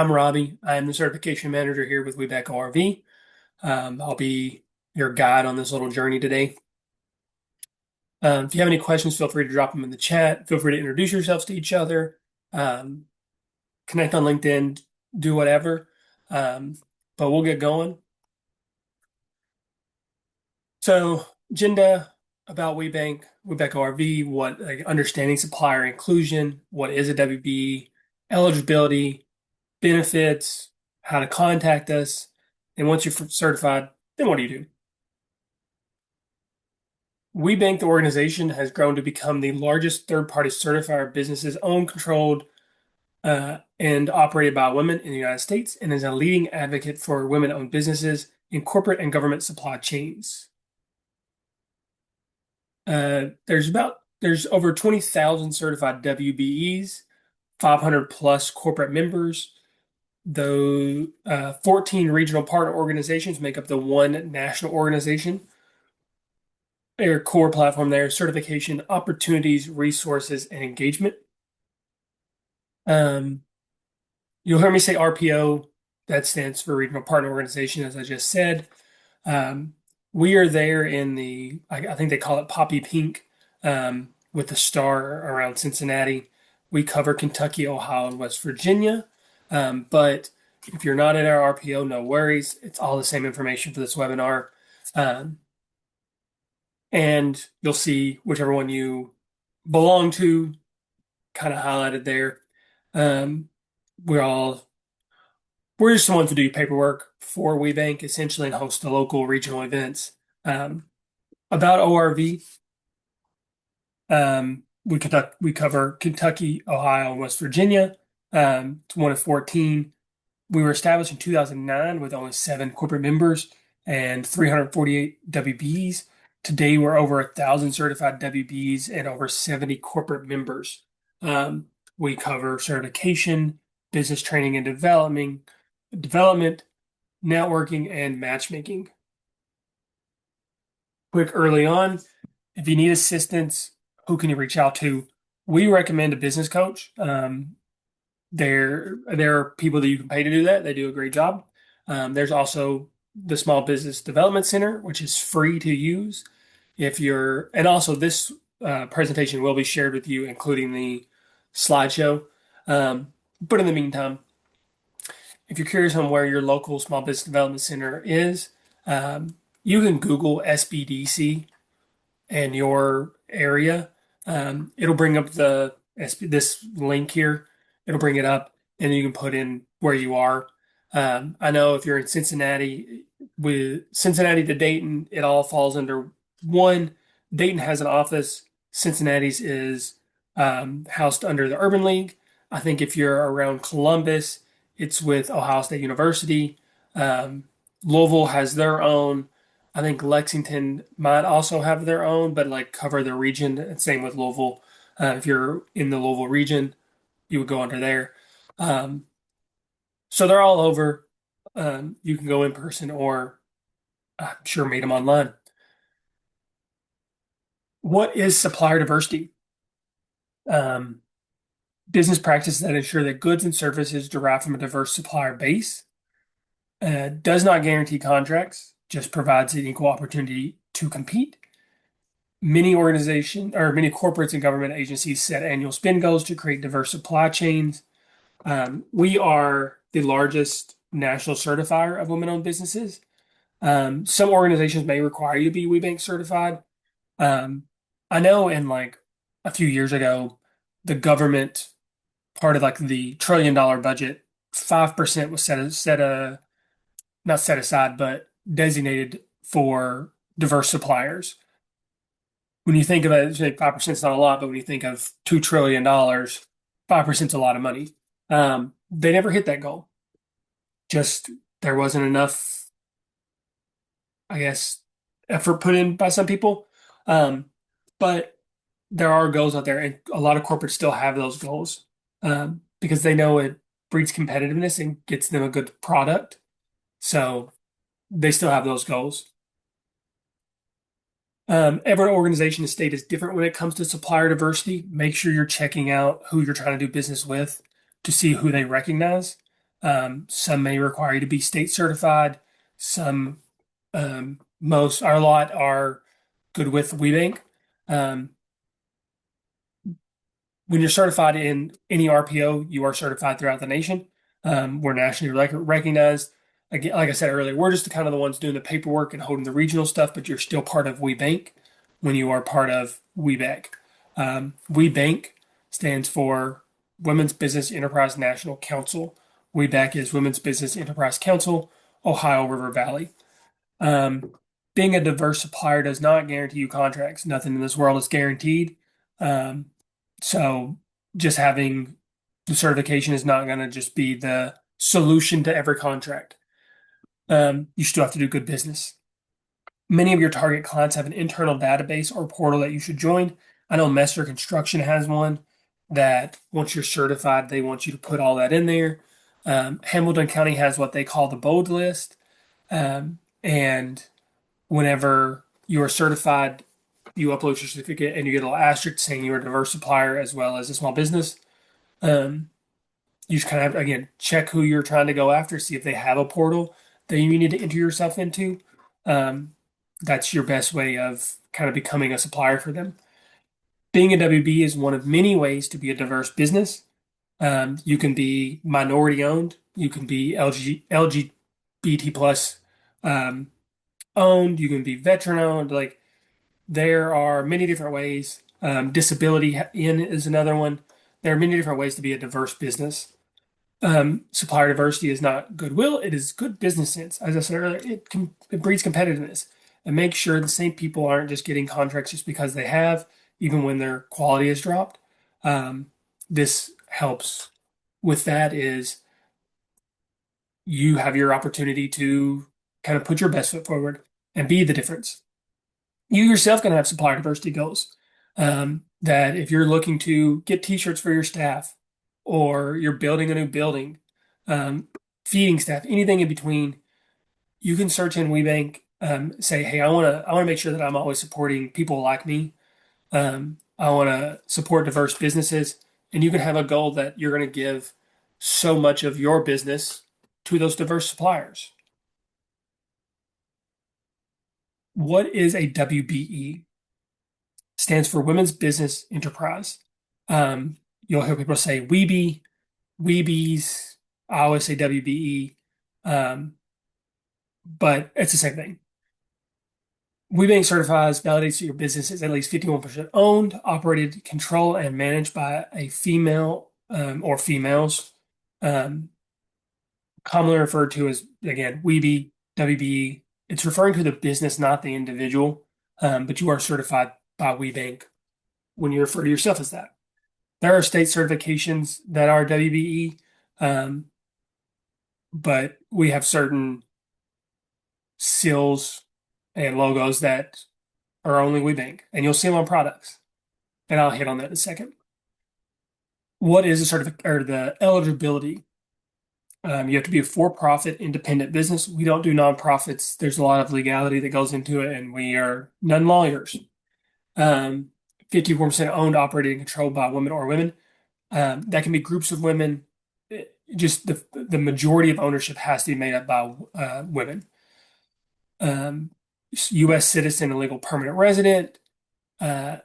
I'm Robbie. I'm the certification manager here with WBEC ORV. I'll be your guide on this little journey today. If you have any questions, feel free to drop them in the chat. Feel free to introduce yourselves to each other. Um, Connect on LinkedIn, do whatever. Um, but we'll get going. So, agenda about WBEC ORV, what like, understanding supplier inclusion, what is a WBE, eligibility, benefits, how to contact us, and once you're certified, then what do you do? WeBank, the organization, has grown to become the largest third-party certifier of businesses owned, controlled, and operated by women in the United States, and is a leading advocate for women-owned businesses in corporate and government supply chains. There's over 20,000 certified WBEs, 500 plus corporate members. Though 14 regional partner organizations make up the one national organization. Their core platform there is certification, opportunities, resources, and engagement. Um, you'll hear me say RPO. That stands for Regional Partner Organization, as I just said. Um, we are there in I think they call it Poppy Pink, with the star around Cincinnati. We cover Kentucky, Ohio, and West Virginia. But if you're not in our RPO, no worries. It's all the same information for this webinar. Um, and you'll see whichever one you belong to kind of highlighted there. Um, we're all we're just the ones who do paperwork for WeBank essentially and host the local regional events. Um, about ORV, we cover Kentucky, Ohio, and West Virginia. It's one of 14. We were established in 2009 with only 7 corporate members and 348 WBs. Today, we're over 1,000 certified WBs and over 70 corporate members. We cover certification, business training and development, networking, and matchmaking. Quick early on, if you need assistance, who can you reach out to? We recommend a business coach. There are people that you can pay to do that. They do a great job. There's also the Small Business Development Center, which is free to use. And also this presentation will be shared with you, including the slideshow. But in the meantime, if you're curious on where your local Small Business Development Center is, you can Google SBDC and your area. It'll bring up this link here. It'll bring it up, and you can put in where you are. I know if you're in Cincinnati, with Cincinnati to Dayton, it all falls under one. Dayton has an office. Cincinnati's is housed under the Urban League. I think if you're around Columbus, it's with Ohio State University. Louisville has their own. I think Lexington might also have their own, but like cover the region. And same with Louisville. If you're in the Louisville region, you would go under there. Um, so they're all over. You can go in person or I'm sure meet them online. What is supplier diversity? Um, Business practices that ensure that goods and services derive from a diverse supplier base. Does not guarantee contracts, just provides an equal opportunity to compete. Many corporates and government agencies set annual spend goals to create diverse supply chains. We are the largest national certifier of women-owned businesses. Some organizations may require you to be WeBank certified. Um, I know in like a few years ago, the government part of like the $1 trillion budget, 5% was not set aside, but designated for diverse suppliers. When you think of it, 5% is not a lot, but when you think of $2 trillion, 5% is a lot of money. They never hit that goal. Just there wasn't enough, I guess, effort put in by some people. But there are goals out there, and a lot of corporates still have those goals because they know it breeds competitiveness and gets them a good product. So they still have those goals. Every organization and state is different when it comes to supplier diversity. Make sure you're checking out who you're trying to do business with to see who they recognize. Some may require you to be state certified. Some, most, our lot are good with WeBank. Um, when you're certified in any RPO, you are certified throughout the nation. We're nationally recognized. Again, like I said earlier, we're just kind of the ones doing the paperwork and holding the regional stuff, but you're still part of WeBank when you are part of WeBank. WeBank stands for Women's Business Enterprise National Council. WeBank is Women's Business Enterprise Council, Ohio River Valley. Um, Being a diverse supplier does not guarantee you contracts. Nothing in this world is guaranteed. Um, so just having the certification is not going to just be the solution to every contract. You still have to do good business. Many of your target clients have an internal database or portal that you should join. I know Messer Construction has one that once you're certified, they want you to put all that in there. Hamilton County has what they call the bold list. And whenever you are certified, you upload your certificate and you get a little asterisk saying you're a diverse supplier as well as a small business. Um, you just kind of have, again, check who you're trying to go after, see if they have a portal that you need to enter yourself into. Um, that's your best way of kind of becoming a supplier for them. Being a WB is one of many ways to be a diverse business. You can be minority owned, you can be LGBT plus owned, you can be veteran owned. Like there are many different ways. Disability in is another one. There are many different ways to be a diverse business. Supplier diversity is not goodwill; it is good business sense. As I said earlier, it breeds competitiveness and makes sure the same people aren't just getting contracts just because they have, even when their quality is dropped. This helps with that is you have your opportunity to kind of put your best foot forward and be the difference. You yourself can have supplier diversity goals. That if you're looking to get t-shirts for your staff or you're building a new building, um, feeding staff, anything in between, you can search in WeBank, say, hey, I want to make sure that I'm always supporting people like me. I want to support diverse businesses, and you can have a goal that you're going to give so much of your business to those diverse suppliers. What is a WBE? Stands for Women's Business Enterprise. You'll hear people say WeBe, Weebies. I always say WBE, but it's the same thing. WeBank certifies, validates that your business is at least 51% owned, operated, controlled, and managed by a female or females, um, commonly referred to as, again, WeBe, WBE. It's referring to the business, not the individual, but you are certified by WeBank when you refer to yourself as that. There are state certifications that are WBE, um, but we have certain seals and logos that are only WeBank, and you'll see them on products. And I'll hit on that in a second. What is the certificate or the eligibility? You have to be a for-profit independent business. We don't do nonprofits. There's a lot of legality that goes into it, and we are none lawyers. 54% owned, operated, and controlled by women or women. That can be groups of women. Just the majority of ownership has to be made up by women. U.S. citizen and legal permanent resident, uh,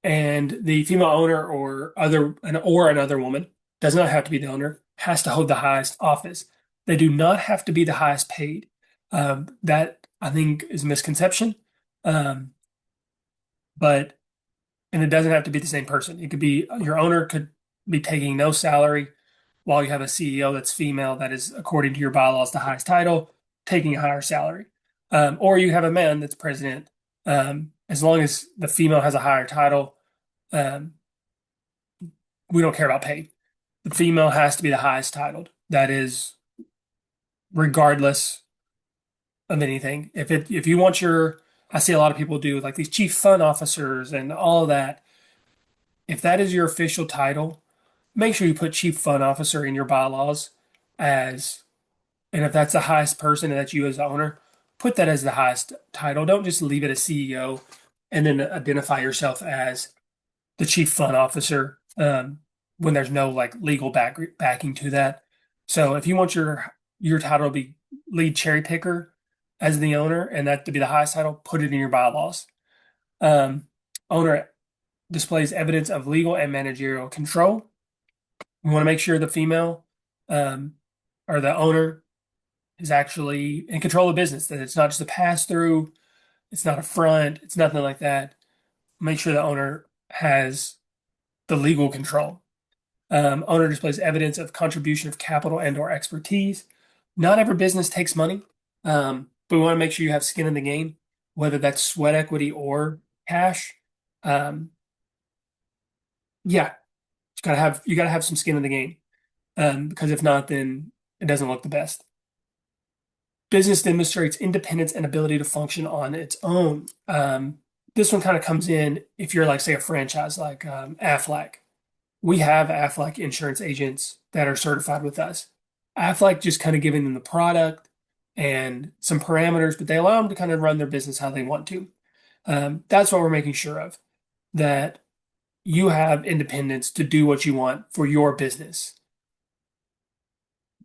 and the female owner or another woman does not have to be the owner, has to hold the highest office. They do not have to be the highest paid. That I think is a misconception. Um, but and it doesn't have to be the same person. It could be your owner could be taking no salary while you have a CEO that's female that is, according to your bylaws, the highest title, taking a higher salary. Or you have a man that's president. As long as the female has a higher title, um, we don't care about pay. The female has to be the highest titled. That is regardless of anything. If you want I see a lot of people do like these chief fund officers and all of that. If that is your official title, make sure you put chief fund officer in your bylaws as, and if that's the highest person and that's you as the owner, put that as the highest title. Don't just leave it as CEO and then identify yourself as the chief fund officer when there's no like legal backing to that. So if you want your title to be lead cherry picker as the owner and that to be the highest title, put it in your bylaws. Um, Owner displays evidence of legal and managerial control. We want to make sure the female um, or the owner is actually in control of business, that it's not just a pass through, it's not a front, it's nothing like that. Make sure the owner has the legal control. Owner displays evidence of contribution of capital and or expertise. Not every business takes money, but we want to make sure you have skin in the game, whether that's sweat equity or cash. Um, yeah, you gotta have some skin in the game, because if not, then it doesn't look the best. Business demonstrates independence and ability to function on its own. This one kind of comes in if you're like, say, a franchise like Aflac. We have Aflac insurance agents that are certified with us. Aflac just kind of giving them the product and some parameters, but they allow them to kind of run their business how they want to. That's what we're making sure of, that you have independence to do what you want for your business.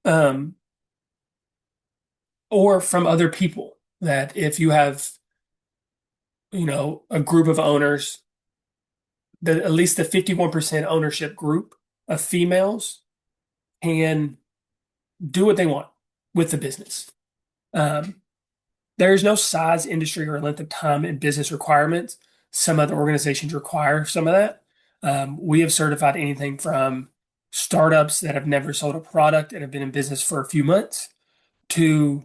Um, or from other people, that if you have, a group of owners, that at least the 51% ownership group of females can do what they want with the business. Um, there is no size, industry, or length of time in business requirements. Some other organizations require some of that. We have certified anything from startups that have never sold a product and have been in business for a few months to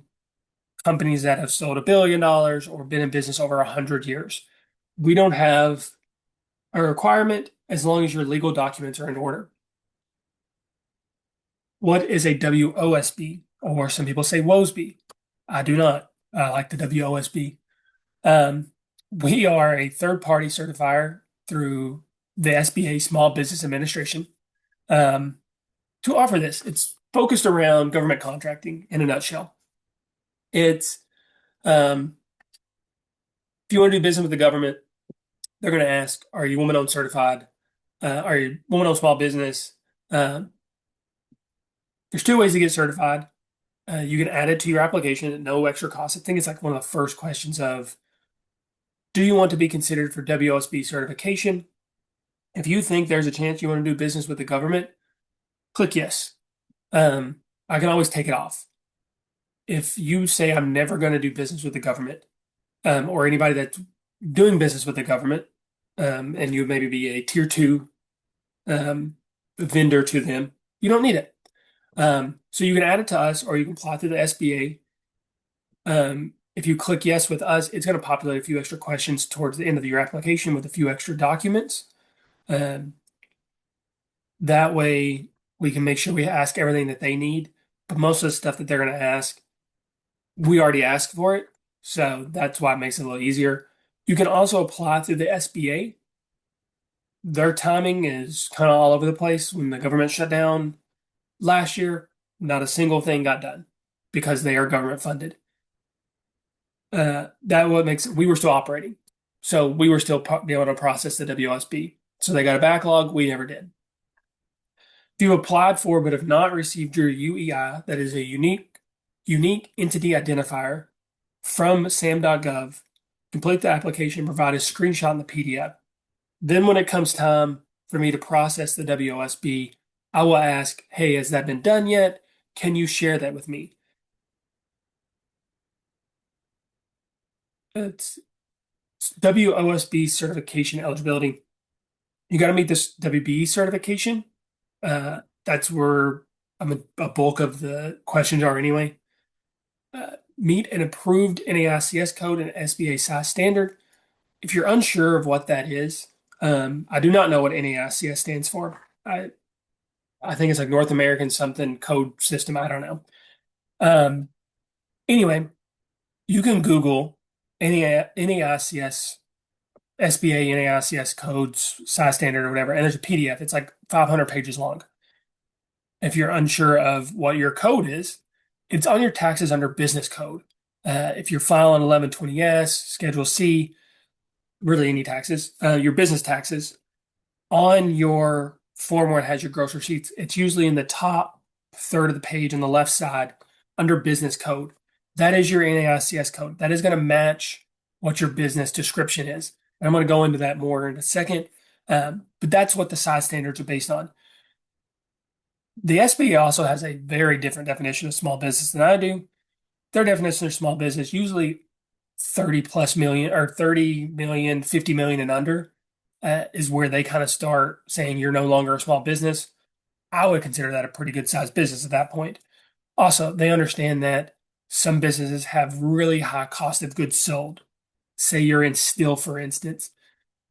companies that have sold $1 billion or been in business over 100 years. We don't have a requirement as long as your legal documents are in order. What is a WOSB? Or some people say WOSB. I do not. I like the WOSB. Um, we are a third party certifier through the SBA Small Business Administration um, to offer this. It's focused around government contracting in a nutshell. It's um, if you want to do business with the government, they're going to ask, are you woman owned certified? Are you woman owned small business? Um, there's two ways to get certified. You can add it to your application at no extra cost. I think it's like one of the first questions of, do you want to be considered for WSB certification? If you think there's a chance you want to do business with the government, click yes. I can always take it off. If you say I'm never going to do business with the government, or anybody that's doing business with the government, and you maybe be a tier two vendor to them, you don't need it. So you can add it to us, or you can apply through the SBA. If you click yes with us, it's going to populate a few extra questions towards the end of your application with a few extra documents. Um, that way, we can make sure we ask everything that they need. But most of the stuff that they're going to ask, we already asked for it. So that's why it makes it a little easier. You can also apply through the SBA. Their timing is kind of all over the place. When the government shut down last year, not a single thing got done because they are government funded. That what makes we were still operating, so we were still be able to process the WSB. So they got a backlog. We never did. If you applied for but have not received your UEI, that is a unique entity identifier from SAM.gov, complete the application, provide a screenshot in the PDF. Then when it comes time for me to process the WSB, I will ask, hey, has that been done yet? Can you share that with me? It's WOSB certification eligibility. You got to meet this WBE certification. That's where a bulk of the questions are anyway. Meet an approved NAICS code and SBA size standard. If you're unsure of what that is, I do not know what NAICS stands for. I think it's like North American something code system. I don't know. Um, anyway, you can Google NAICS, SBA NAICS codes, size standard, or whatever, and there's a PDF. It's like 500 pages long. If you're unsure of what your code is, it's on your taxes under business code. If you're filing 1120S, Schedule C, really any taxes, your business taxes, on your form where it has your gross receipts, it's usually in the top third of the page on the left side under business code. That is your NAICS code. That is going to match what your business description is. And I'm going to go into that more in a second. But that's what the size standards are based on. The SBA also has a very different definition of small business than I do. Their definition of small business usually 30 plus million or 30 million, 50 million and under is where they kind of start saying you're no longer a small business. I would consider that a pretty good sized business at that point. Also, they understand that some businesses have really high cost of goods sold. Say you're in steel, for instance,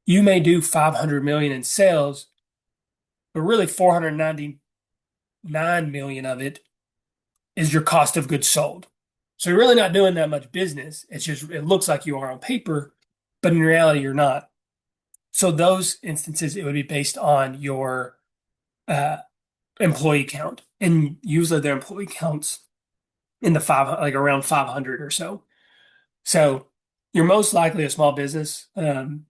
you may do 500 million in sales, but really 499 million of it is your cost of goods sold. So you're really not doing that much business. It's just, it looks like you are on paper, but in reality, you're not. So those instances, it would be based on your uh, employee count. And usually their employee counts in the like around 500 or so. So you're most likely a small business in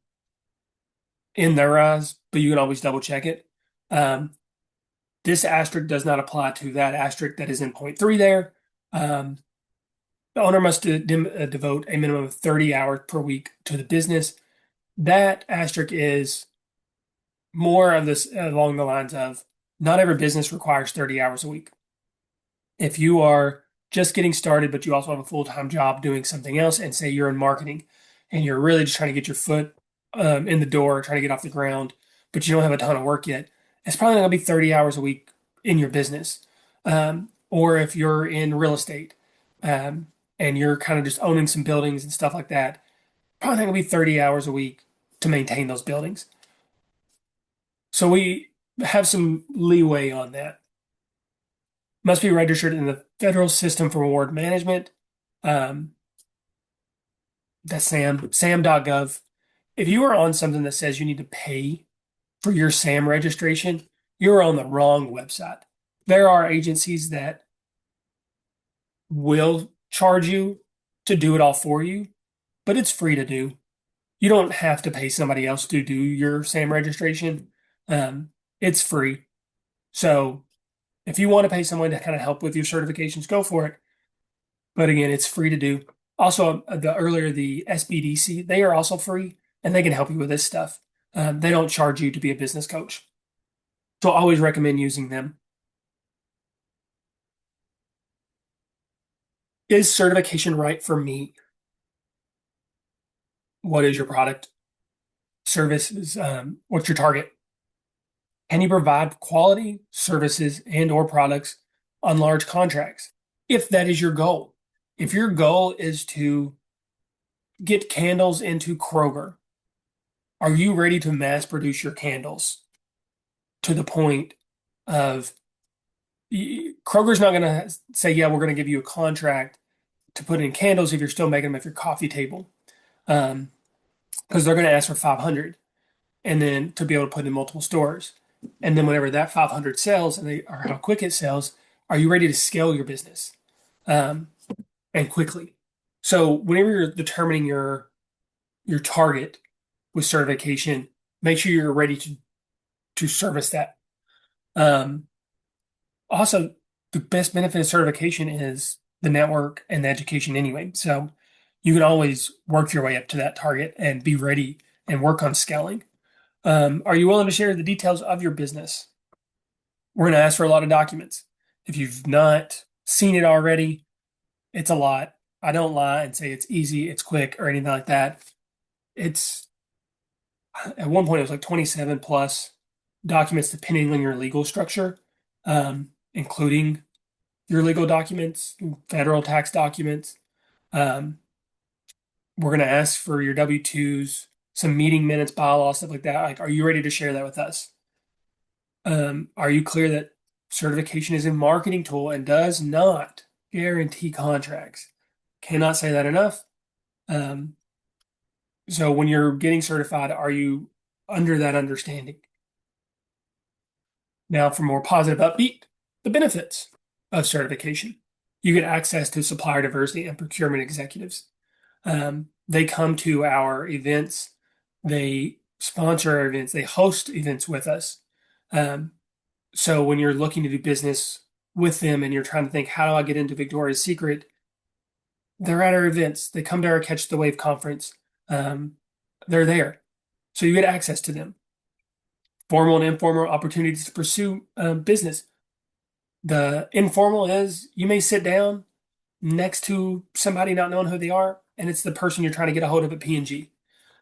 their eyes, but you can always double check it. Um, this asterisk does not apply to that asterisk that is in point three there. Um, the owner must devote a minimum of 30 hours per week to the business. That asterisk is more of this along the lines of not every business requires 30 hours a week. If you are just getting started, but you also have a full-time job doing something else, and say you're in marketing and you're really just trying to get your foot in the door, trying to get off the ground, but you don't have a ton of work yet, it's probably not going to be 30 hours a week in your business. Or if you're in real estate um, and you're kind of just owning some buildings and stuff like that, probably not going to be 30 hours a week to maintain those buildings. So we have some leeway on that. Must be registered in the Federal System for Award Management. Um, that's SAM.gov. If you are on something that says you need to pay for your SAM registration, you're on the wrong website. There are agencies that will charge you to do it all for you, but it's free to do. You don't have to pay somebody else to do your SAM registration. It's free. So if you want to pay someone to kind of help with your certifications, go for it. But again, it's free to do. Also, the SBDC, they are also free and they can help you with this stuff. They don't charge you to be a business coach. So I always recommend using them. Is certification right for me? What is your product? Services? What's your target? Can you provide quality services and or products on large contracts? If that is your goal. If your goal is to get candles into Kroger, are you ready to mass produce your candles to the point of Kroger's not going to say, yeah, we're going to give you a contract to put in candles if you're still making them at your coffee table. Because they're going to ask for 500 and then to be able to put in multiple stores. And then whenever that 500 sells or how quick it sells, are you ready to scale your business and quickly? So whenever you're determining your target with certification, make sure you're ready to service that. Also, the best benefit of certification is the network and the education anyway. So you can always work your way up to that target and be ready and work on scaling. Are you willing to share the details of your business? We're going to ask for a lot of documents. If you've not seen it already, it's a lot. I don't lie and say it's easy, it's quick, or anything like that. It's at one point it was like 27 plus documents depending on your legal structure, including your legal documents, federal tax documents. Um, we're going to ask for your W-2s, some meeting minutes, bylaws, stuff like that. Like, are you ready to share that with us? Are you clear that certification is a marketing tool and does not guarantee contracts? Cannot say that enough. So when you're getting certified, are you under that understanding? Now, for more positive upbeat, the benefits of certification. You get access to supplier diversity and procurement executives. They come to our events, they sponsor our events, they host events with us. So when you're looking to do business with them and you're trying to think, how do I get into Victoria's Secret? They're at our events. They come to our Catch the Wave conference. Um, they're there. So you get access to them. Formal and informal opportunities to pursue business. The informal is you may sit down next to somebody not knowing who they are, and it's the person you're trying to get a hold of at P&G.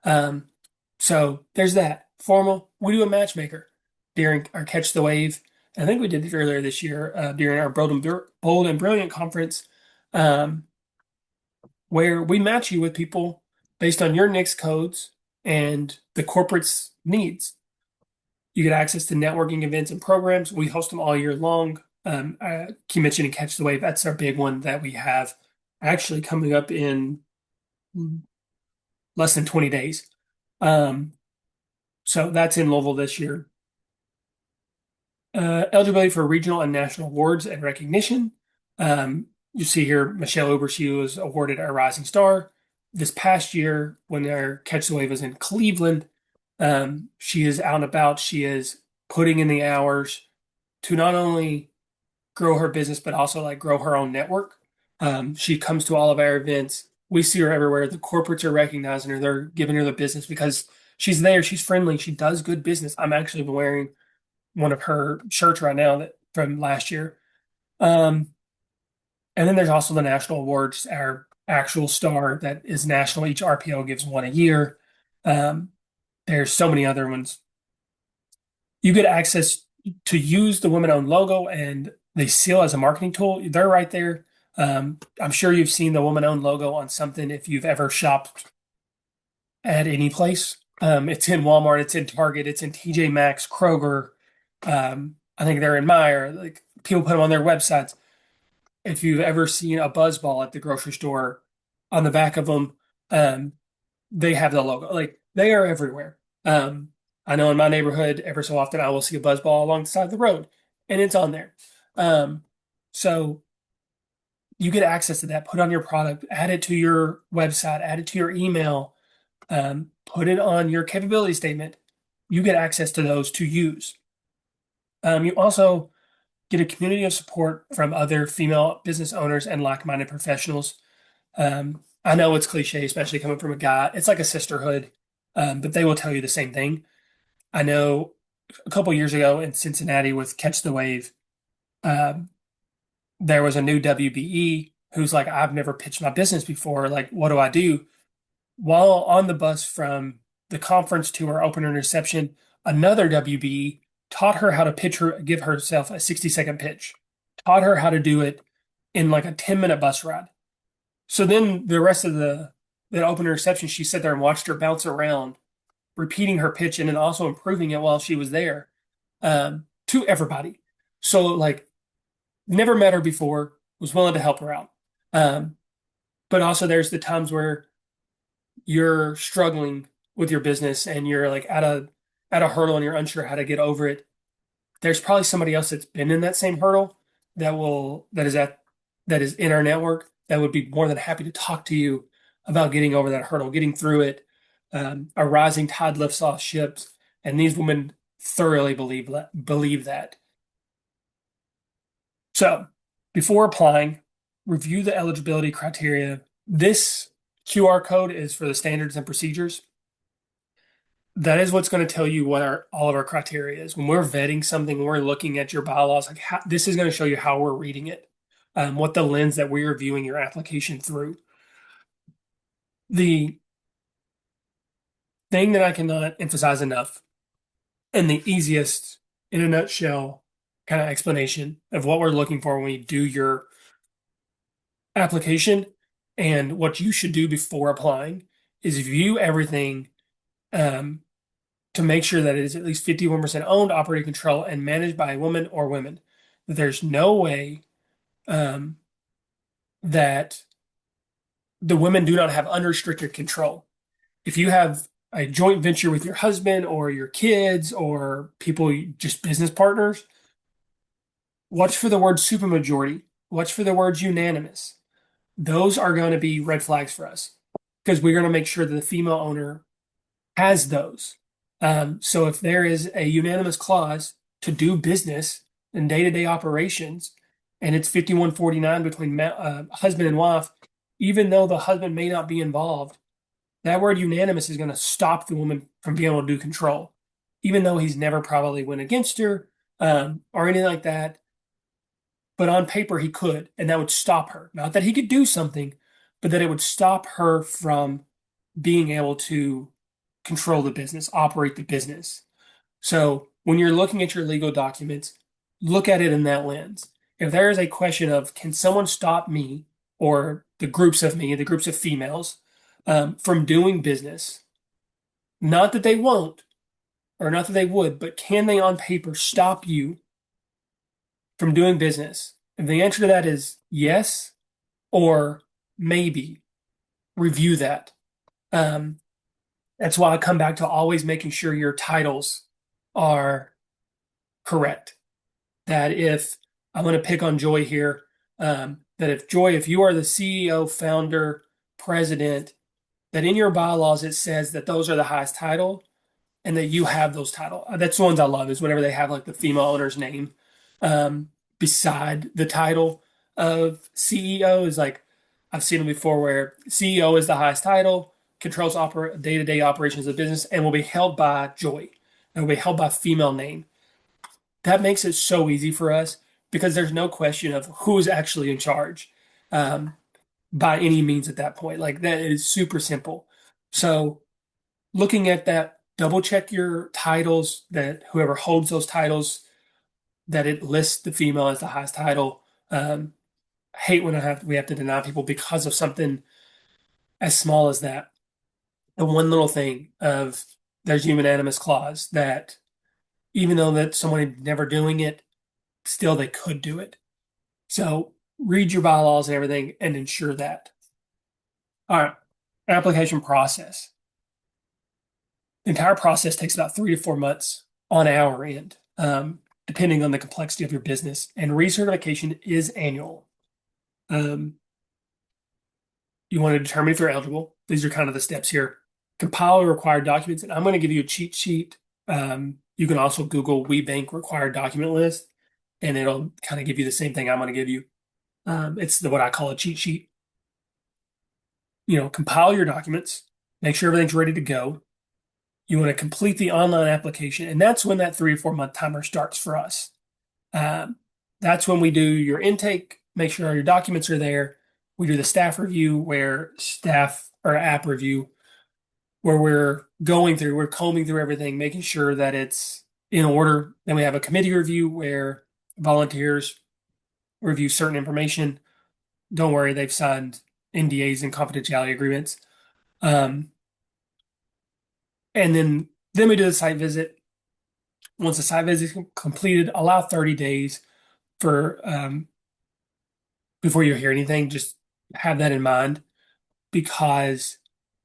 Um, so there's that. Formal, we do a matchmaker during our Catch the Wave. I think we did it earlier this year during our Bold and Brilliant conference, um, where we match you with people based on your NICS codes and the corporate's needs. You get access to networking events and programs. We host them all year long. Key mentioned and Catch the Wave. That's our big one that we have actually coming up in less than 20 days. Um, so that's in Louisville this year. Eligibility for regional and national awards and recognition. You see here, Michelle Uber, she was awarded a Rising Star. This past year, when our Catch the Wave was in Cleveland, she is out and about. She is putting in the hours to not only grow her business, but also like grow her own network. She comes to all of our events. We see her everywhere. The corporates are recognizing her. They're giving her the business because she's there. She's friendly. She does good business. I'm actually wearing one of her shirts right now that from last year. Um, and then there's also the national awards, our actual star that is national. Each RPO gives one a year. Um, there's so many other ones. You get access to use the woman-owned logo and the seal as a marketing tool. They're right there. I'm sure you've seen the woman-owned logo on something if you've ever shopped at any place. It's in Walmart, it's in Target, it's in TJ Maxx, Kroger. I think they're in Meijer. Like people put them on their websites. If you've ever seen a buzz ball at the grocery store, on the back of them, um, they have the logo. Like they are everywhere. I know in my neighborhood, every so often I will see a buzz ball along the side of the road, and it's on there. Um, so you get access to that. Put on your product, add it to your website, add it to your email, put it on your capability statement. You get access to those to use. You also get a community of support from other female business owners and like-minded professionals. I know it's cliche, especially coming from a guy. It's like a sisterhood, but they will tell you the same thing. I know a couple years ago in Cincinnati with Catch the Wave, um, there was a new WBE who's like, I've never pitched my business before. Like, what do I do? While on the bus from the conference to our opening reception, another WBE taught her how to give herself a 60-second pitch, taught her how to do it in like a 10-minute bus ride. So then the rest of the opening reception, she sat there and watched her bounce around, repeating her pitch and then also improving it while she was there to everybody. So like never met her before, was willing to help her out. Um, but also there's the times where you're struggling with your business and you're like at a hurdle and you're unsure how to get over it. There's probably somebody else that's been in that same hurdle that is in our network that would be more than happy to talk to you about getting over that hurdle, getting through it. A rising tide lifts all ships, and these women thoroughly believe that. So, before applying, review the eligibility criteria. This QR code is for the standards and procedures. That is what's going to tell you what all of our criteria is. When we're vetting something, when we're looking at your bylaws, like this is going to show you how we're reading it, what the lens that we're viewing your application through. The thing that I cannot emphasize enough, and the easiest in a nutshell kind of explanation of what we're looking for when we do your application and what you should do before applying is view everything um, to make sure that it is at least 51% owned, operated, control, and managed by a woman or women. There's no way um, that the women do not have unrestricted control. If you have a joint venture with your husband or your kids or people, just business partners, watch for the word supermajority. Watch for the words unanimous. Those are going to be red flags for us because we're going to make sure that the female owner has those. So if there is a unanimous clause to do business in day-to-day operations, and it's 51-49 between husband and wife, even though the husband may not be involved, that word unanimous is going to stop the woman from being able to do control, even though he's never probably went against her or anything like that. But on paper, he could, and that would stop her. Not that he could do something, but that it would stop her from being able to control the business, operate the business. So when you're looking at your legal documents, look at it in that lens. If there is a question of, can someone stop me or the groups of me, the groups of females, from doing business? Not that they won't, or not that they would, but can they on paper stop you from doing business? If the answer to that is yes or maybe, review that. Um, that's why I come back to always making sure your titles are correct. That if I'm going to pick on Joy here, that if Joy, if you are the CEO, founder, president, that in your bylaws it says that those are the highest title and that you have those title. That's the ones I love is whenever they have like the female owner's name um, beside the title of CEO is like I've seen them before where CEO is the highest title, controls day-to-day operations of the business, and will be held by Joy and will be held by female name. That makes it so easy for us because there's no question of who's actually in charge um, by any means at that point. Like that is super simple. So looking at that, double check your titles that whoever holds those titles, that it lists the female as the highest title. I hate when we have to deny people because of something as small as that. The one little thing of there's human animus clause that even though that someone never doing it, still they could do it. So read your bylaws and everything and ensure that. All right, application process. The entire process takes about 3 to 4 months on our end, depending on the complexity of your business. And recertification is annual. Um, you want to determine if you're eligible. These are kind of the steps here. Compile required documents, and I'm going to give you a cheat sheet. You can also Google WeBank required document list, and it'll kind of give you the same thing I'm going to give you. It's what I call a cheat sheet. Compile your documents, make sure everything's ready to go. You want to complete the online application, and that's when that 3 to 4 month timer starts for us. Um, that's when we do your intake, make sure all your documents are there. We do the staff review, where staff or app review, where we're combing through everything, making sure that it's in order. Then we have a committee review where volunteers review certain information. Don't worry, they've signed NDAs and confidentiality agreements. Um, and then we do the site visit. Once the site visit is completed, allow 30 days for before you hear anything. Just have that in mind because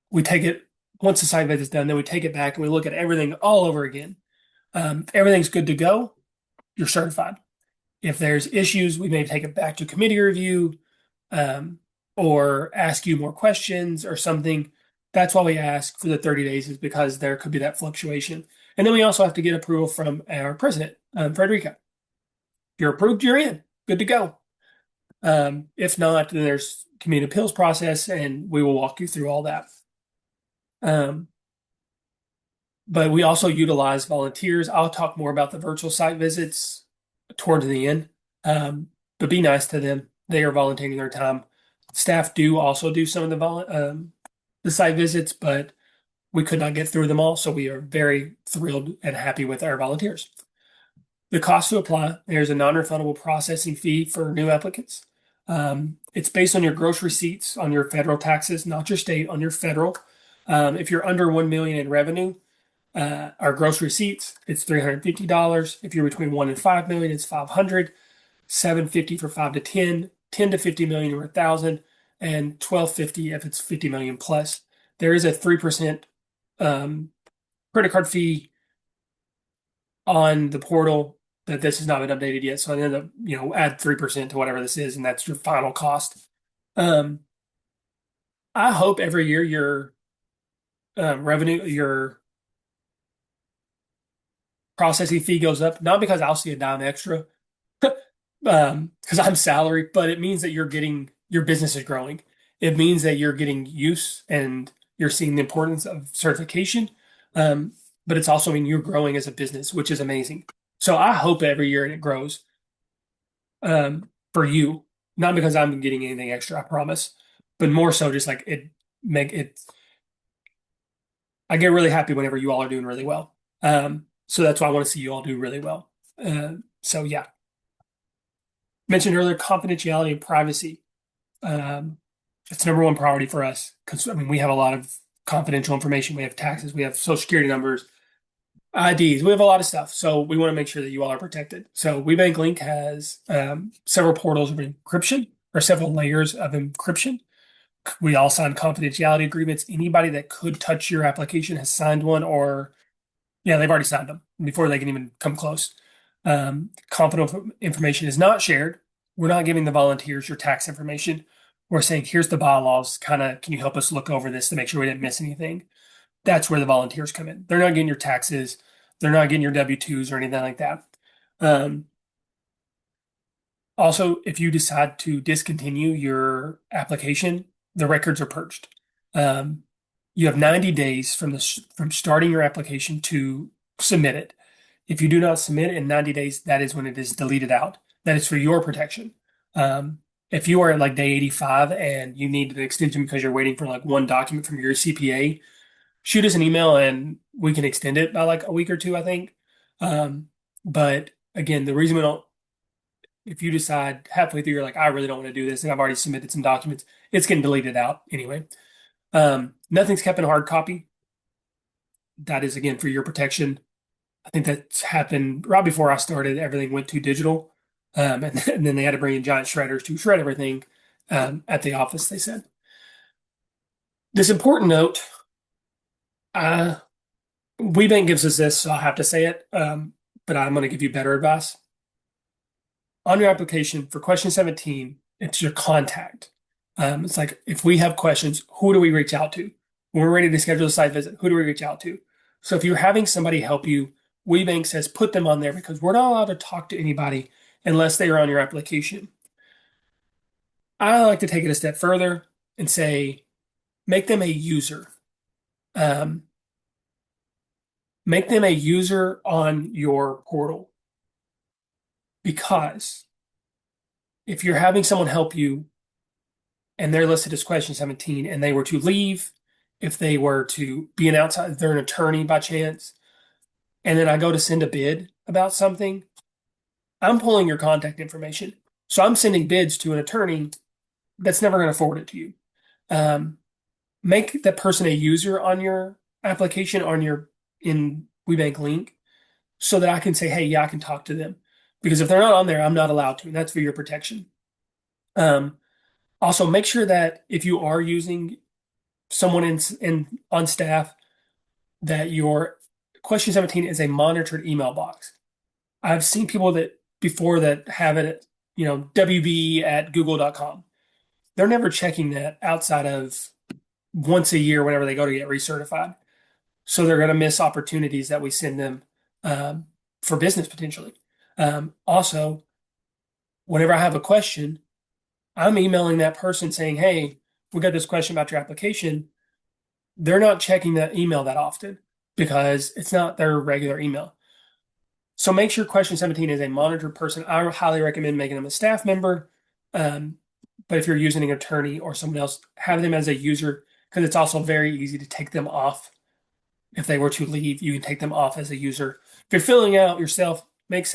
we take it once the site visit is done, then we take it back and we look at everything all over again. If everything's good to go, you're certified. If there's issues, we may take it back to committee review um, or ask you more questions or something. That's why we ask for the 30 days is because there could be that fluctuation. And then we also have to get approval from our president, Frederica. If you're approved, you're in. Good to go. If not, then there's community appeals process, and we will walk you through all that. Um, but we also utilize volunteers. I'll talk more about the virtual site visits toward the end. But be nice to them. They are volunteering their time. Staff do also do some of the site visits, but we could not get through them all, so we are very thrilled and happy with our volunteers. The cost to apply, there's a non-refundable processing fee for new applicants. It's based on your gross receipts on your federal taxes, not your state, on your federal. If you're under 1 million in revenue, our gross receipts, it's $350. If you're between 1 and 5 million, it's 500. 750 for 5 to 10, 10 to 50 million or 1,000, and 1250 if it's 50 million plus. There is a 3% credit card fee on the portal that this has not been updated yet. So I end up, add 3% to whatever this is, and that's your final cost. I hope every year your revenue, your processing fee goes up, not because I'll see a dime extra, because I'm salary, but it means that you're getting your business is growing. It means that you're getting use and you're seeing the importance of certification. Um, but it's also mean you're growing as a business, which is amazing. So I hope every year it grows for you, not because I'm getting anything extra, I promise, but more so just like it make it. I get really happy whenever you all are doing really well. So that's why I want to see you all do really well. So yeah, mentioned earlier confidentiality and privacy. Um, it's number one priority for us because I mean we have a lot of confidential information. We have taxes, we have social security numbers, IDs, we have a lot of stuff. So we want to make sure that you all are protected. So WeBank Link has several portals of encryption or several layers of encryption. We all sign confidentiality agreements. Anybody that could touch your application has signed one, or yeah, they've already signed them before they can even come close. Confidential information is not shared. We're not giving the volunteers your tax information. We're saying, here's the bylaws. Kind of, can you help us look over this to make sure we didn't miss anything? That's where the volunteers come in. They're not getting your taxes. They're not getting your W-2s or anything like that. Um, Also, if you decide to discontinue your application, the records are purged. Um, you have 90 days from starting your application to submit it. If you do not submit it in 90 days, that is when it is deleted out. That is for your protection. Um, if you are at like day 85 and you need an extension because you're waiting for like one document from your CPA, shoot us an email and we can extend it by like a week or two, I think. But again, the reason we don't if you decide halfway through you're like, I really don't want to do this, and I've already submitted some documents, it's getting deleted out anyway. Nothing's kept in hard copy. That is again for your protection. I think that's happened right before I started. Everything went to digital, and then they had to bring in giant shredders to shred everything at the office. They said this important note. Uh, WeBank gives us this, so I have to say it. But I'm going to give you better advice. On your application for question 17, it's your contact. It's like if we have questions, who do we reach out to? When we're ready to schedule a site visit, who do we reach out to? So if you're having somebody help you, WeBank says put them on there because we're not allowed to talk to anybody unless they are on your application. I like to take it a step further and say make them a user. Um, Make them a user on your portal because if you're having someone help you and they're listed as question 17 and they were to leave, if they were to be an outside, they're an attorney by chance, and then I go to send a bid about something, I'm pulling your contact information. So I'm sending bids to an attorney that's never going to forward it to you. Um, Make that person a user on your application on your in WeBank link so that I can say, hey, yeah, I can talk to them. Because if they're not on there, I'm not allowed to, and that's for your protection. Um, Also, make sure that if you are using someone in on staff, that your question 17 is a monitored email box. I've seen people that before that have it, WBE at google.com. They're never checking that outside of once a year whenever they go to get recertified. So they're going to miss opportunities that we send them um, for business potentially. Also, whenever I have a question, I'm emailing that person saying, hey, we got this question about your application. They're not checking that email that often because it's not their regular email. So make sure question 17 is a monitored person. I highly recommend making them a staff member. Um, but if you're using an attorney or someone else, have them as a user because it's also very easy to take them off. If they were to leave, you can take them off as a user. If you're filling out yourself, make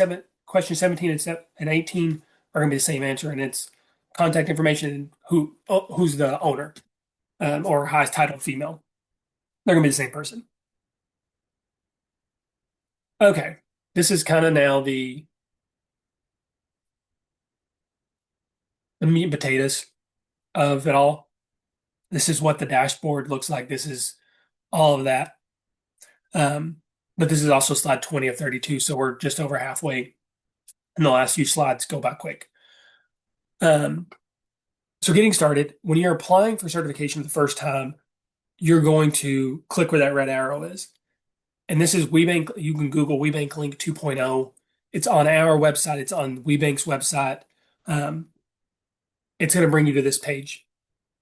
question 17 and 18 are going to be the same answer, and it's contact information and who's the owner or highest titled female. They're going to be the same person. Okay, this is kind of now the meat and potatoes of it all. This is what the dashboard looks like. This is all of that. But this is also slide 20 of 32, so we're just over halfway. And the last few slides go by quick. So getting started, when you're applying for certification the first time, you're going to click where that red arrow is. And this is WeBank. You can Google WeBank Link 2.0. It's on our website. It's on WeBank's website. Um, it's going to bring you to this page.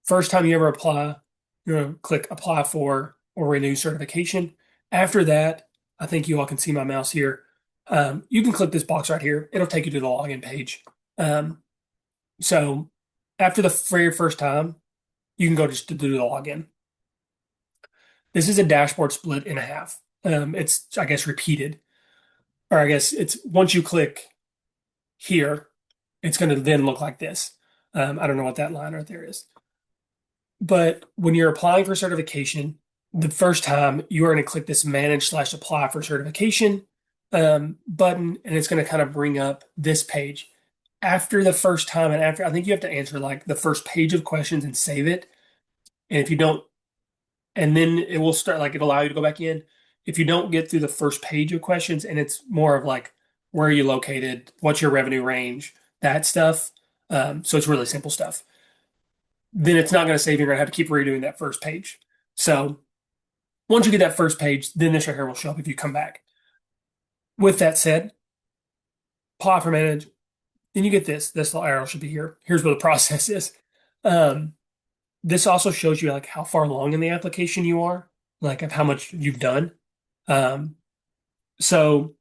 First time you ever apply, you're going to click apply for or renew certification. After that, I think you all can see my mouse here. You can click this box right here. It'll take you to the login page. Um, so after the very first time, you can go just to do the login. This is a dashboard split in half. It's, I guess, repeated, or I guess it's once you click here, it's going to then look like this. I don't know what that line right there is. But when you're applying for certification, the first time you are going to click this manage/apply for certification button, and it's going to kind of bring up this page. After the first time, and after I think you have to answer like the first page of questions and save it. And if you don't, and then it will start like it'll allow you to go back in. If you don't get through the first page of questions, and it's more of like where are you located, what's your revenue range, that stuff. So it's really simple stuff. Then it's not going to save. You're going to have to keep redoing that first page. So once you get that first page, then this right here will show up if you come back. With that said, apply for manage. Then you get this. This little arrow should be here. Here's what the process is. Um, this also shows you like how far along in the application you are, like of how much you've done. Um, so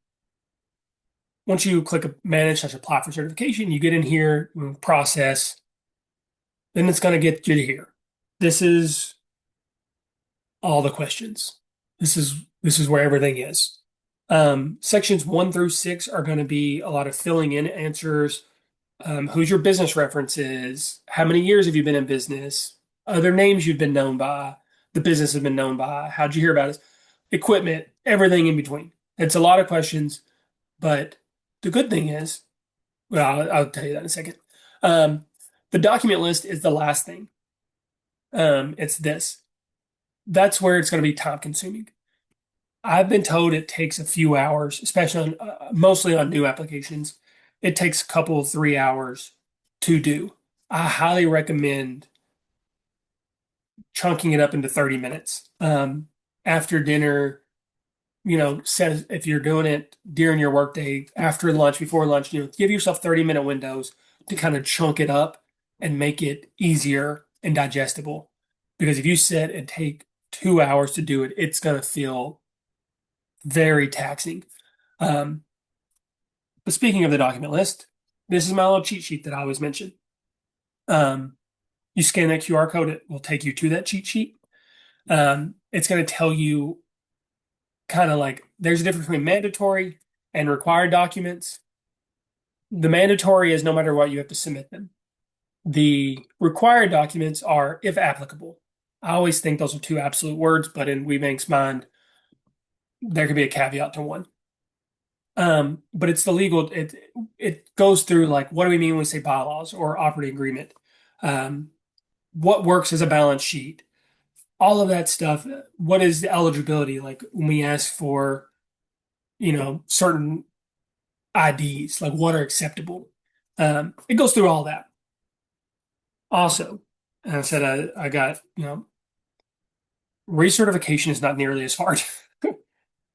once you click manage/apply for certification, you get in here, process. Then it's going to get you to here. This is all the questions. This is where everything is. Sections 1 through 6 are going to be a lot of filling in answers. Who's your business references? How many years have you been in business? Other names you've been known by, the business has been known by. How'd you hear about us? Equipment, everything in between. It's a lot of questions, but the good thing is, well, I'll tell you that in a second. The document list is the last thing. It's this. That's where it's going to be time consuming. I've been told it takes a few hours, especially on, mostly on new applications. It takes a couple of 3 hours to do. I highly recommend chunking it up into 30 minutes. After dinner, says if you're doing it during your workday, after lunch, before lunch, give yourself 30-minute windows to kind of chunk it up and make it easier and digestible. Because if you sit and take 2 hours to do it, it's going to feel very taxing. But speaking of the document list, this is my little cheat sheet that I always mention. You scan that QR code, it will take you to that cheat sheet. It's going to tell you kind of like there's a difference between mandatory and required documents. The mandatory is no matter what, you have to submit them. The required documents are if applicable. I always think those are two absolute words, but in WeBank's mind, there could be a caveat to one. But it's the legal, it goes through like, what do we mean when we say bylaws or operating agreement? What works as a balance sheet? All of that stuff. What is the eligibility? Like when we ask for, certain IDs, like what are acceptable? It goes through all that. Also, and I said I got, recertification is not nearly as hard.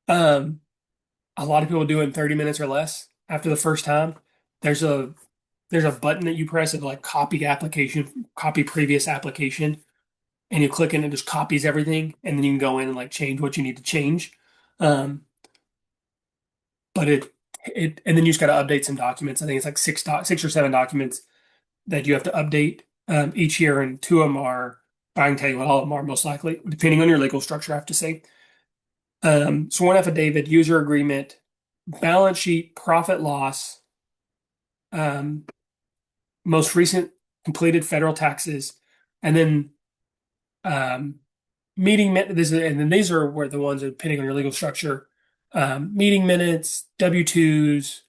Um, a lot of people do it in 30 minutes or less after the first time. There's a button that you press of like copy application, copy previous application, and you click it and it just copies everything, and then you can go in and like change what you need to change. Um, but and then you just got to update some documents. I think it's like six or seven documents that you have to update each year, and two of them are, I can tell you what all of them are most likely, depending on your legal structure, I have to say. Sworn affidavit, user agreement, balance sheet, profit loss, um, most recent completed federal taxes, and then and then these are where the ones that depending on your legal structure, meeting minutes, W-2s,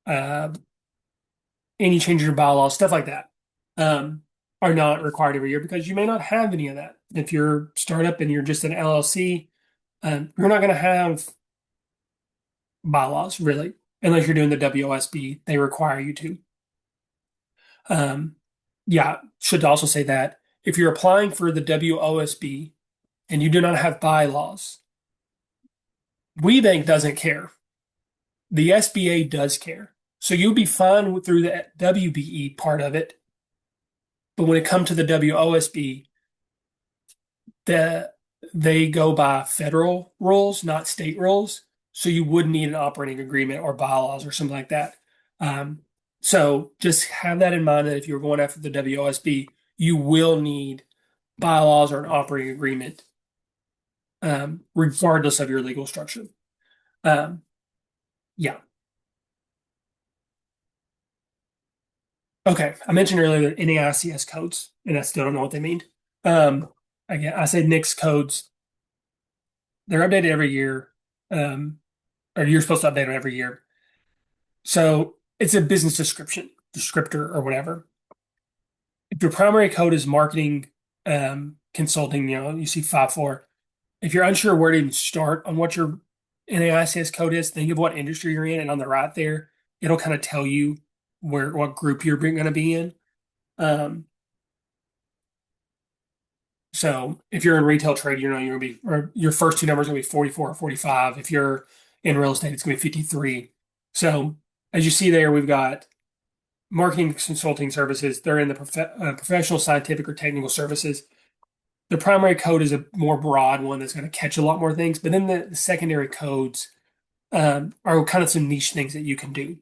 any change in your bylaws, stuff like that, are not required every year because you may not have any of that. If you're a startup and you're just an LLC, you're not going to have bylaws really, unless you're doing the WOSB. They require you to. Yeah, should also say that if you're applying for the WOSB and you do not have bylaws, WeBank doesn't care. The SBA does care. So you'll be fine through the WBE part of it. But when it comes to the WOSB, the, they go by federal rules, not state rules. So you would need an operating agreement or bylaws or something like that. Um, so just have that in mind that if you're going after the WOSB, you will need bylaws or an operating agreement, regardless of your legal structure. Um, yeah. Okay. I mentioned earlier the NAICS codes, and I still don't know what they mean. Um, Again, I said NICS codes. They're updated every year, or you're supposed to update them every year. So it's a business descriptor or whatever. If your primary code is marketing, consulting, you see 5.4. If you're unsure where to even start on what your NAICS code is, think of what industry you're in, and on the right there, it'll kind of tell you what group you're going to be in. Um, so if you're in retail trade, you're going to be, or your first two numbers are going to be 44 or 45. If you're in real estate, it's going to be 53. So as you see there, we've got marketing consulting services. They're in the professional, scientific, or technical services. The primary code is a more broad one that's going to catch a lot more things. But then the secondary codes are kind of some niche things that you can do,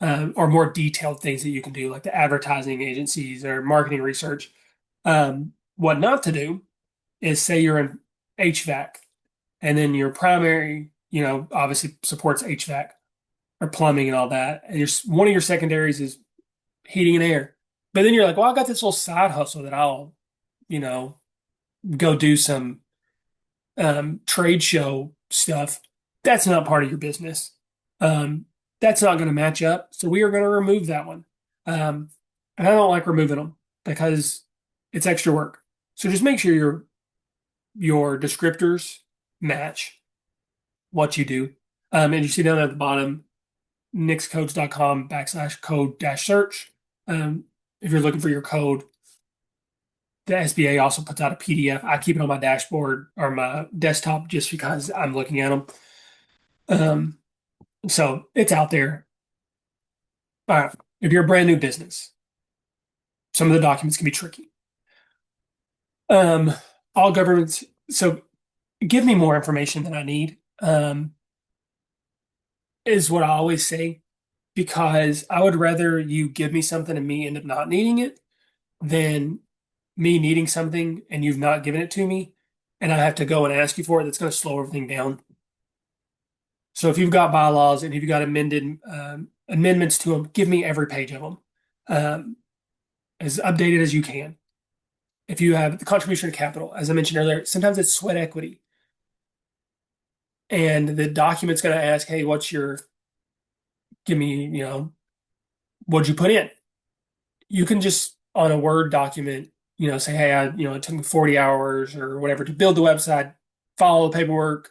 or more detailed things that you can do, like the advertising agencies or marketing research. What not to do is say you're in HVAC, and then your primary, obviously supports HVAC or plumbing and all that, and one of your secondaries is heating and air. But then you're like, well, I got this little side hustle that I'll, you know, go do some trade show stuff. That's not part of your business. Um, that's not going to match up. So we are going to remove that one. Um, and I don't like removing them because it's extra work. So just make sure your descriptors match what you do. And you see down at the bottom, nixcodes.com/code dash search. If you're looking for your code, the SBA also puts out a PDF. I keep it on my dashboard or my desktop just because I'm looking at them. So it's out there. All right. If you're a brand new business, some of the documents can be tricky. Um, all governments, so give me more information than I need, is what I always say, because I would rather you give me something and me end up not needing it than me needing something and you've not given it to me and I have to go and ask you for it. That's going to slow everything down. So if you've got bylaws and if you've got amendments to them, give me every page of them, as updated as you can. If you have the contribution to capital, as I mentioned earlier, sometimes it's sweat equity. And the document's going to ask, hey, give me, what'd you put in? You can just, on a Word document, say, hey, it took me 40 hours or whatever to build the website, follow the paperwork,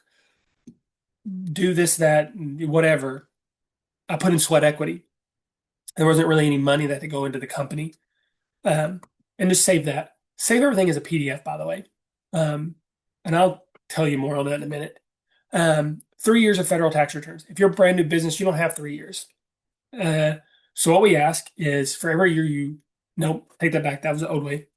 do this, that, whatever. I put in sweat equity. There wasn't really any money that had to go into the company. And just save that. Save everything as a PDF, by the way. And I'll tell you more on that in a minute. 3 years of federal tax returns. If you're a brand new business, you don't have 3 years. So what we ask is for every year nope, take that back. That was the old way.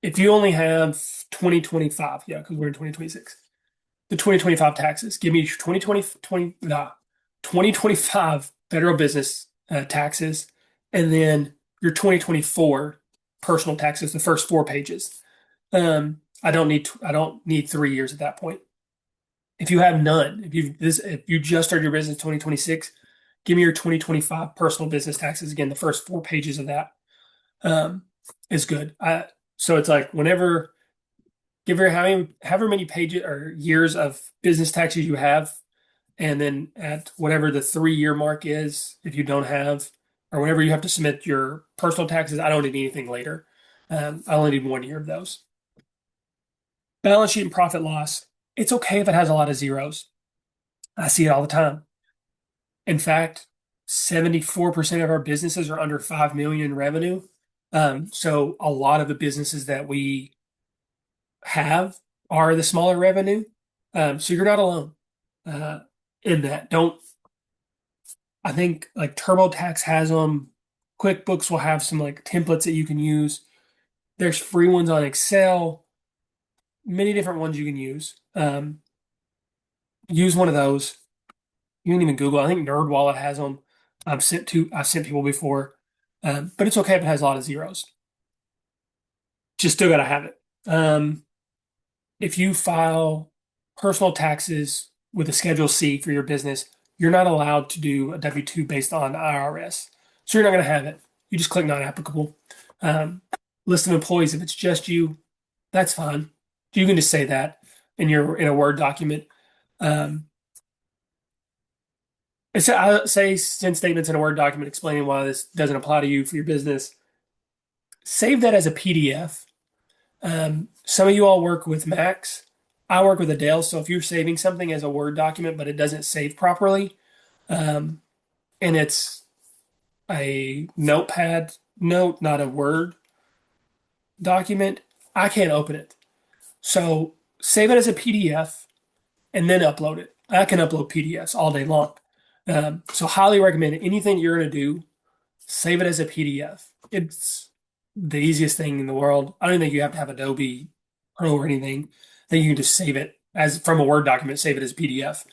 If you only have 2025, yeah, because we're in 2026, the 2025 taxes, give me your 2025 federal business taxes, and then your 2024 personal taxes, the first 4 pages. I don't need 3 years at that point. If you have none, if you just started your business in 2026, give me your 2025 personal business taxes. Again, the first 4 pages of that is good. So it's like whenever, give her however many pages or years of business taxes you have, and then at whatever the 3 year mark is, if you don't have, or whenever you have to submit your personal taxes, I don't need anything later. I only need 1 year of those. Balance sheet and profit loss. It's okay if it has a lot of zeros. I see it all the time. In fact, 74% of our businesses are under 5 million in revenue. So a lot of the businesses that we have are the smaller revenue. So you're not alone uh, in that. Don't I think like TurboTax has them. QuickBooks will have some like templates that you can use. There's free ones on Excel, many different ones you can use. Use one of those. You can even Google. I think NerdWallet has them. I've sent people before, but it's okay if it has a lot of zeros. Just still gotta have it. If you file personal taxes with a Schedule C for your business, you're not allowed to do a W-2 based on IRS. So you're not going to have it. You just click not applicable. Um, List of employees, if it's just you, that's fine. You can just say that in a Word document. Um, I say send statements in a Word document explaining why this doesn't apply to you for your business. Save that as a PDF. Some of you all work with Macs. I work with a Dell, so if you're saving something as a Word document but it doesn't save properly, um, and it's a notepad note, not a Word document, I can't open it. So save it as a PDF and then upload it. I can upload PDFs all day long. So highly recommend it. Anything you're going to do, save it as a PDF. It's the easiest thing in the world. I don't think you have to have Adobe Pro or anything. I think you can just save it as from a Word document, save it as a PDF,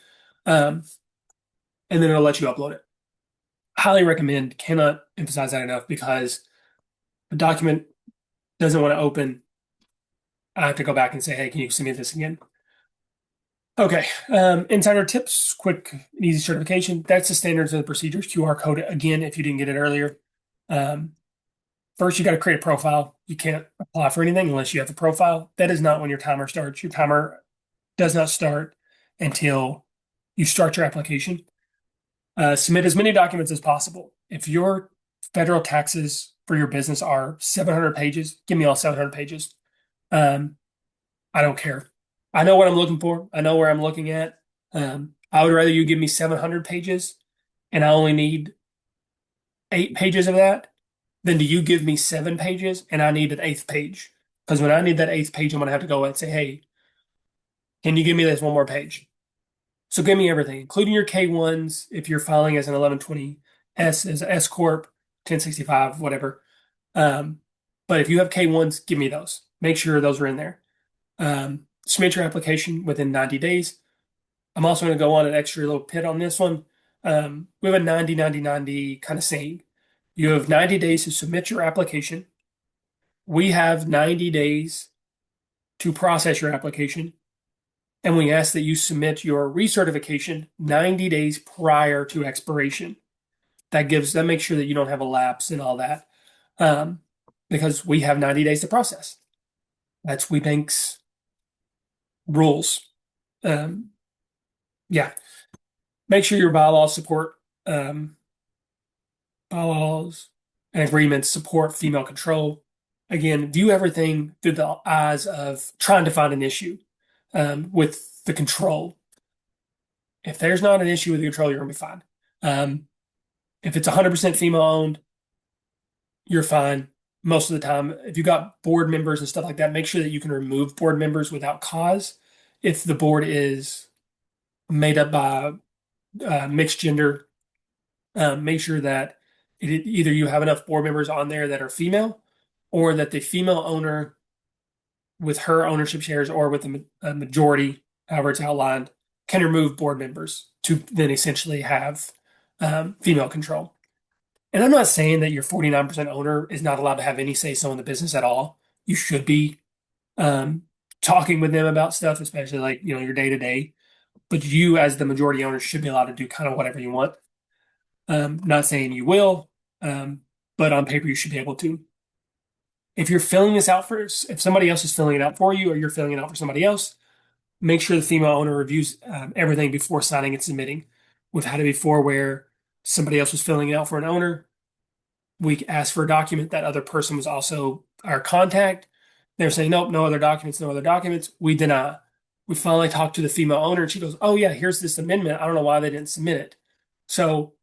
um, and then it'll let you upload it. Highly recommend. Cannot emphasize that enough because the document doesn't want to open. I have to go back and say, hey, can you send me this again? Okay. Insider tips, quick and easy certification. That's the standards and the procedures QR code. Again, if you didn't get it earlier. Um, First, you got to create a profile. You can't apply for anything unless you have a profile. That is not when your timer starts. Your timer does not start until you start your application. Submit as many documents as possible. If your federal taxes for your business are 700 pages, give me all 700 pages. Um, I don't care. I know what I'm looking for. I know where I'm looking at. I would rather you give me 700 pages and I only need 8 pages of that than do you give me 7 pages and I need an eighth page? Because when I need that eighth page, I'm going to have to go and say, hey, can you give me this one more page? So give me everything, including your K1s if you're filing as an 1120S, as an S Corp, 1065, whatever. Um, but if you have K1s, give me those. Make sure those are in there. Submit your application within 90 days. I'm also going to go on an extra little pit on this one. We have a 90, 90, 90 kind of saying. You have 90 days to submit your application. We have 90 days to process your application. And we ask that you submit your recertification 90 days prior to expiration. That makes sure that you don't have a lapse and all that. Um, because we have 90 days to process. That's WeBank's rules. Um, yeah. Make sure your bylaws support bylaws and agreements support female control. Again, view everything through the eyes of trying to find an issue with the control. If there's not an issue with the control, you're going to be fine. If it's 100% female owned, you're fine most of the time. If you got board members and stuff like that, make sure that you can remove board members without cause. If the board is made up by mixed gender, make sure that either you have enough board members on there that are female, or that the female owner with her ownership shares or with a majority, however it's outlined, can remove board members to then essentially have female control. And I'm not saying that your 49% owner is not allowed to have any say so in the business at all. You should be um, talking with them about stuff, especially like, your day to day. But you, as the majority owner, should be allowed to do kind of whatever you want. Not saying you will, but on paper you should be able to. If you're filling this out if somebody else is filling it out for you, or you're filling it out for somebody else, make sure the female owner reviews everything before signing and submitting. We've had it before where somebody else was filling it out for an owner. We asked for a document. That other person was also our contact. They're saying, nope, no other documents, no other documents. We deny. We finally talked to the female owner and she goes, oh, yeah, here's this amendment. I don't know why they didn't submit it. So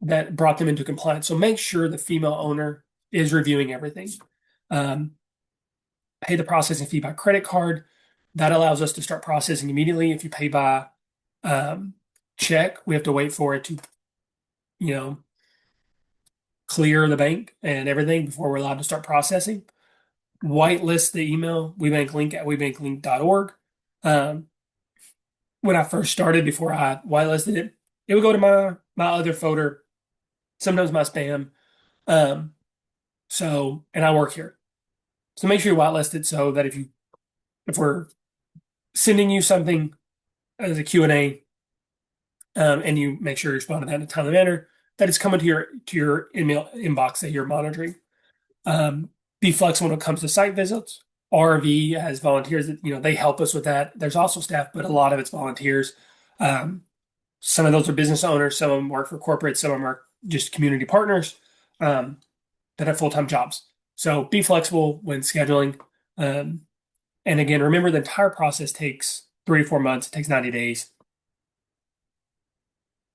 that brought them into compliance. So make sure the female owner is reviewing everything. Um, Pay the processing fee by credit card. That allows us to start processing immediately. If you pay by um, check, we have to wait for it to, you know, clear the bank and everything before we're allowed to start processing. Whitelist the email, webanklink at webanklink.org. Um, when I first started, before I whitelisted it, it would go to my other folder, sometimes my spam. Um, and I work here. So make sure you whitelist it so that if we're sending you something as a Q&A, and you make sure you respond to that in a timely manner, that it's coming to your email inbox that you're monitoring. Um, be flexible when it comes to site visits. RV has volunteers that, they help us with that. There's also staff, but a lot of it's volunteers. Um, some of those are business owners, some of them work for corporate, some of them are just community partners um, that have full-time jobs. So be flexible when scheduling. Um, and again, remember the entire process takes 3 to 4 months. It takes 90 days.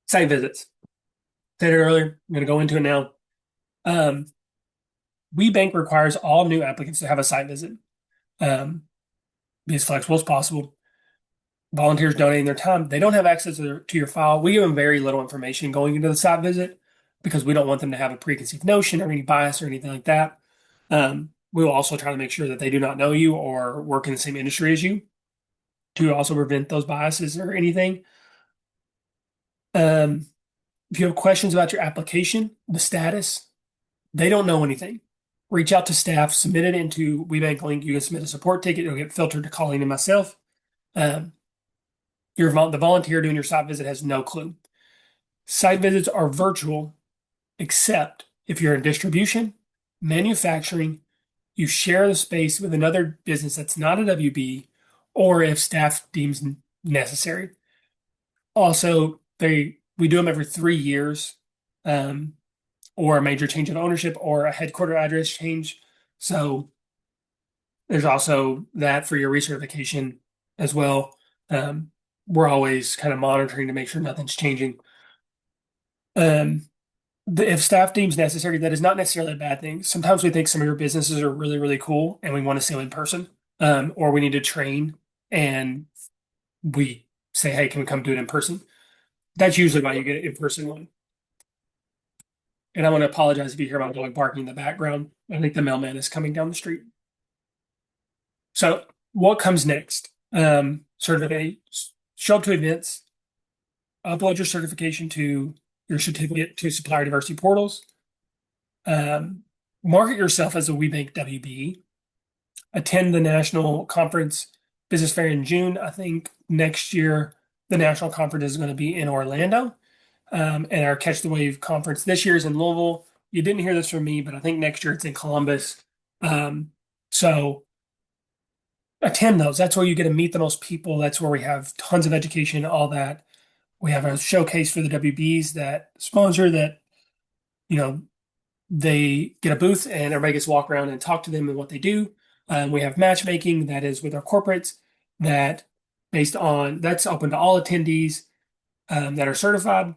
Site visits. Said it earlier. I'm going to go into it now. Um, WeBank requires all new applicants to have a site visit. Um, be as flexible as possible. Volunteers donating their time, they don't have access to your file. We give them very little information going into the site visit because we don't want them to have a preconceived notion or any bias or anything like that. We will also try to make sure that they do not know you or work in the same industry as you to also prevent those biases or anything. Um, if you have questions about your application, the status, they don't know anything. Reach out to staff, submit it into WeBank Link. You can submit a support ticket. It'll get filtered to Colleen and myself. Um, the volunteer doing your site visit has no clue. Site visits are virtual, except if you're in distribution, manufacturing, you share the space with another business that's not a WB, or if staff deems necessary. Also, we do them every 3 years, um, or a major change of ownership or a headquarter address change. So there's also that for your recertification as well. Um, we're always kind of monitoring to make sure nothing's changing. Um, if staff deems necessary, that is not necessarily a bad thing. Sometimes we think some of your businesses are really, really cool and we want to see them in person, or we need to train and we say, hey, can we come do it in person? That's usually why you get an in-person one. And I want to apologize if you hear my dog barking in the background. I think the mailman is coming down the street. So what comes next? Certificate, show up to events, upload your certification to your certificate to supplier diversity portals, market yourself as a WeBank WBE, attend the national conference business fair in June. I think next year the national conference is going to be in Orlando, and our Catch the Wave conference this year is in Louisville. You didn't hear this from me, but I think next year it's in Columbus. So attend those. That's where you get to meet the most people. That's where we have tons of education, all that. We have a showcase for the WBs that sponsor that, you know, they get a booth and everybody gets to walk around and talk to them and what they do. We have matchmaking that is with our corporates that that's open to all attendees that are certified.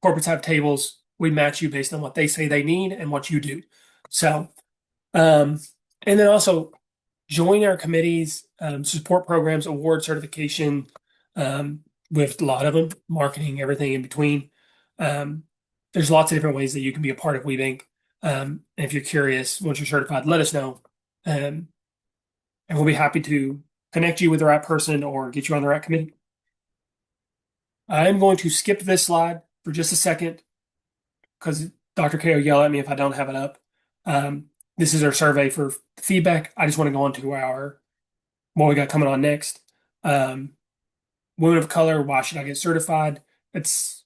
Corporates have tables. We match you based on what they say they need and what you do. So, and then also join our committees, support programs, award certification, with a lot of them, marketing, everything in between. There's lots of different ways that you can be a part of WeBank. And if you're curious, once you're certified, let us know. And we'll be happy to connect you with the right person or get you on the right committee. I'm going to skip this slide for just a second because Dr. K will yell at me if I don't have it up. This is our survey for feedback. I just want to go on to what we got coming on next. Women of color, why should I get certified? It's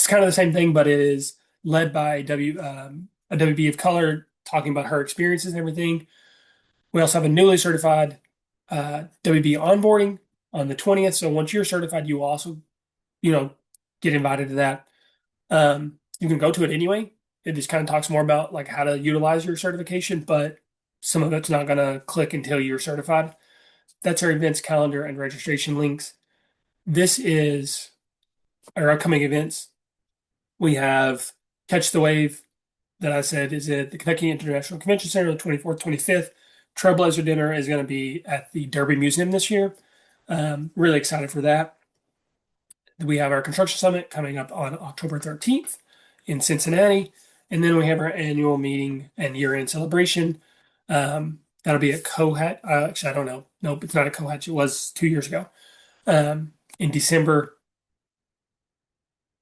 kind of the same thing, but it is led by a WB of color talking about her experiences and everything. We also have a newly certified WB onboarding on the 20th. So once you're certified, you will also, get invited to that. You can go to it anyway. It just kind of talks more about like how to utilize your certification, but some of it's not going to click until you're certified. That's our events calendar and registration links. This is our upcoming events. We have Catch the Wave that I said is at the Kentucky International Convention Center on the 24th, 25th. Trailblazer dinner is going to be at the Derby Museum this year. Really excited for that. We have our construction summit coming up on October 13th in Cincinnati. And then we have our annual meeting and year-end celebration. That'll be at Cohat. Actually, I don't know. Nope, it's not at Cohat. It was 2 years ago. In December.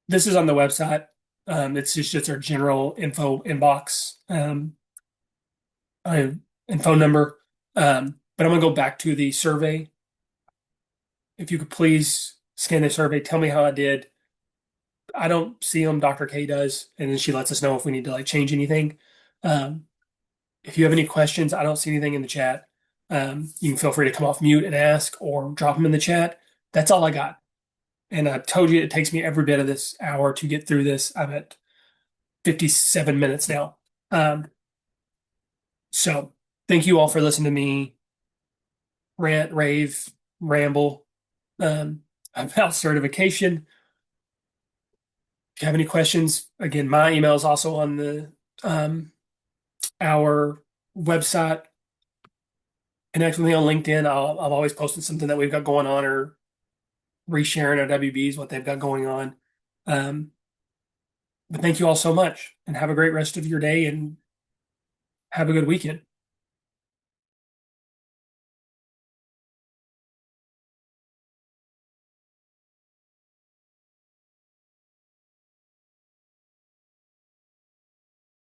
This is on the website. It's just our general info inbox and phone number. But I'm going to go back to the survey. If you could please scan the survey, tell me how I did. I don't see them. Dr. K does, and then she lets us know if we need to like change anything. Um, if you have any questions, I don't see anything in the chat. You can feel free to come off mute and ask or drop them in the chat. That's all I got. And I told you it takes me every bit of this hour to get through this. I'm at 57 minutes now. So thank you all for listening to me rant, rave, ramble about certification. If you have any questions, again, my email is also on the our website. Connect with me on LinkedIn. I'm always posting something that we've got going on or resharing our WBs, what they've got going on. But thank you all so much and have a great rest of your day and have a good weekend.